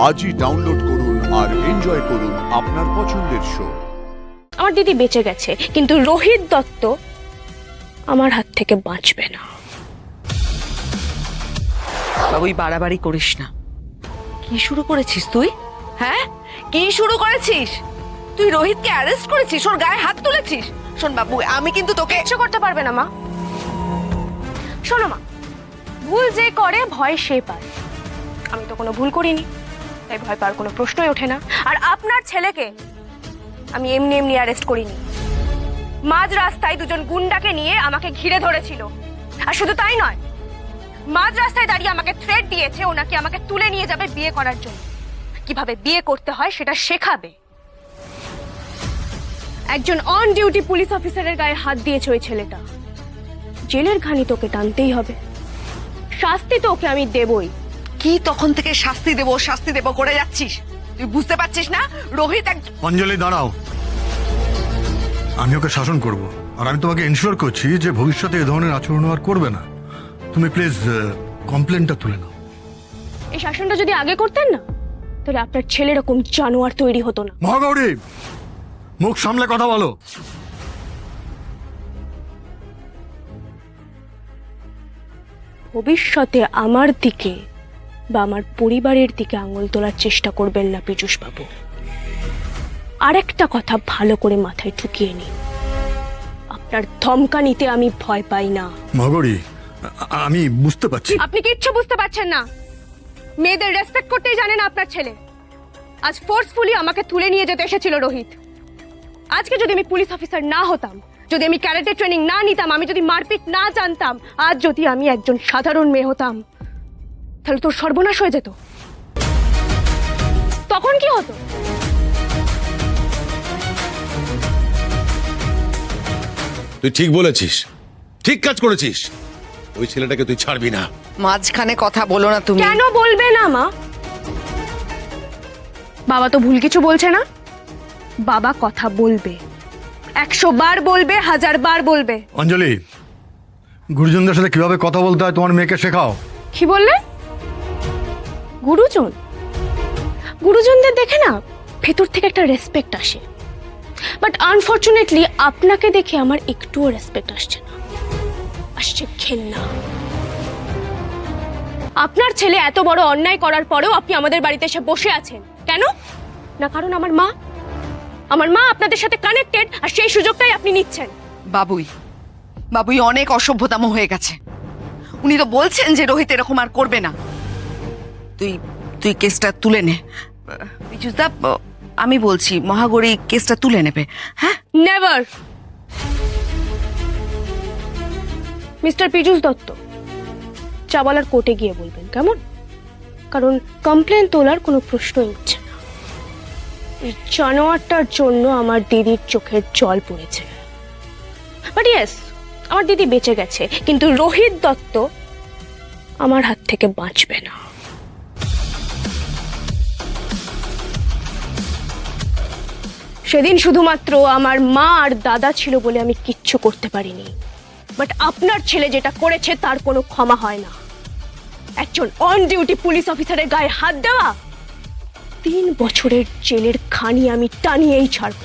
আজই ডাউনলোড করুন আর এনজয় করুন আপনার পছন্দের শো। আমার দিদি বেঁচে গেছে, কিন্তু রোহিত দত্ত আমার হাত থেকে বাঁচবে না। বাবুই বাড়াবাড়ি করিস না। কি শুরু করেছিস তুই? হ্যাঁ, কি শুরু করেছিস তুই? রোহিতকে অ্যারেস্ট করেছিস, ওর গায়ে হাত তুলেছিস। শোন বাবু, আমি কিন্তু তোকে কিচ্ছু করতে পারবে না মা। শোনো মা, ভুল যে করে ভয় সে পায়। আমি তো কোনো ভুল করিনি, তাই ভয় পাওয়ার কোনো প্রশ্নই ওঠে না। আর আপনার ছেলেকে আমি এমনি এমনি অ্যারেস্ট করিনি। মাঝ রাস্তায় দুজন গুন্ডাকে নিয়ে আমাকে ঘিরে ধরেছিল। আর শুধু তাই নয়, মাঝ রাস্তায় দাঁড়িয়ে আমাকে থ্রেট দিয়েছে ও নাকি আমাকে তুলে নিয়ে যাবে বিয়ে করার জন্য। কিভাবে বিয়ে করতে হয় সেটা শেখাবে। একজন অন ডিউটি পুলিশ অফিসারের গায়ে হাত দিয়েছে ওই ছেলেটা। জেলের ঘানি তোকে টানতেই হবে, শাস্তি তো ওকে আমি দেবই। কি তখন থেকে শাস্তি দেব করে যাচ্ছিস? তুই বুঝতে পারছিস না রোহিত অঞ্জলি দাঁড়াও, আমি ওকে শাসন করব, আর আমি তোমাকে এনশিওর করছি যে ভবিষ্যতে এ ধরনের আচরণ আর করবে না। তুমি প্লিজ কমপ্লেনটা তুলে নাও। এই শাসনটা যদি আগে করতেন না, তাহলে আপনার ছেলে এরকম জানোয়ার তৈরি হতো না। মহাগৌরী, মুখ সামলে কথা বলো। ভবিষ্যতে আমার দিকে বা আমার পরিবারের দিকে আঙুল তোলার চেষ্টা করবেন না পীযূষ বাবু। আরেকটা কথা ভালো করে মাথায় ঢুকিয়ে নিন, আপনার ধমকানিতে আমি ভয় পাই না। মহাগৌরী, আমি বুঝতে পারছি। আপনি কিচ্ছু বুঝতে পারছেন না। মেয়েদের রেসপেক্ট করতেই জানে না আপনার ছেলে। আজ ফোর্সফুলি আমাকে তুলে নিয়ে যেতে এসেছিল রোহিত। আজকে যদি আমি পুলিশ অফিসার না হতাম, যদি আমি ক্যারেটে ট্রেনিং না নিতাম, আমি যদি মারপিট না জানতাম, আজ যদি আমি একজন সাধারণ মেয়ে হতাম, তাহলে তোর সর্বনাশ হয়ে যেত। তখন কি হতো? তুই ঠিক বলেছিস, ঠিক কাজ করেছিস। ওই ছেলেটাকে তুই ছাড়বি না। মাঝখানে কথা বলো না তুমি। কেন বলবে না মা? বাবা তো ভুল কিছু বলছে না। বাবা কথা বলবে, 100 বার বলবে, 1000 বার বলবে। অঞ্জলি, গুরুজনদের সাথে কিভাবে কথা বলতে হয় তোমার মেয়েকে শেখাও। কি বললে? গুরুজন? গুরুজনদের দেখে না ভেতর থেকে একটা রেসপেক্ট আসে, বাট আনফরচুনেটলি আপনাকে দেখে আমার একটুও রেসপেক্ট আসছে না, আসছে ঘেন্না। আপনার ছেলে এত বড় অন্যায় করার পরেও আপনি আমাদের বাড়িতে এসে বসে আছেন কেন? না কারণ আমার মা আপনাদের সাথে কানেক্টেড, আর সেই সুযোগটাই আপনি নিচ্ছেন। বাবুই অনেক অসভ্যতাম হয়ে গেছে। উনি তো বলছেন যে রোহিত এরকম আর করবে না। তুই কেসটা তুলে নে পীযূষদা। আমি বলছি মহাগৌরী কেসটা তুলে নেবে। হ্যাঁ, নেভার। মিস্টার পীযূষ দত্ত, যা বলার কোর্টে গিয়ে বলবেন, কেমন? কারণ কমপ্লেন তোলার কোনো প্রশ্নই উঠছে না। এই জানোয়ারটার জন্য আমার দিদির চোখের জল পড়েছে। বাট ইয়েস, আমার দিদি বেঁচে গেছে, কিন্তু রোহিত দত্ত আমার হাত থেকে বাঁচবে না। সেদিন শুধুমাত্র আমার মা আর দাদা ছিল বলে আমি কিচ্ছু করতে পারিনি, বাট আপনার ছেলে যেটা করেছে তার কোনো ক্ষমা হয় না। একজন অন ডিউটি পুলিশ অফিসারের গায়ে হাত দেওয়া, 3 বছরের জেলের খানি আমি টানিয়েই ছাড়ব।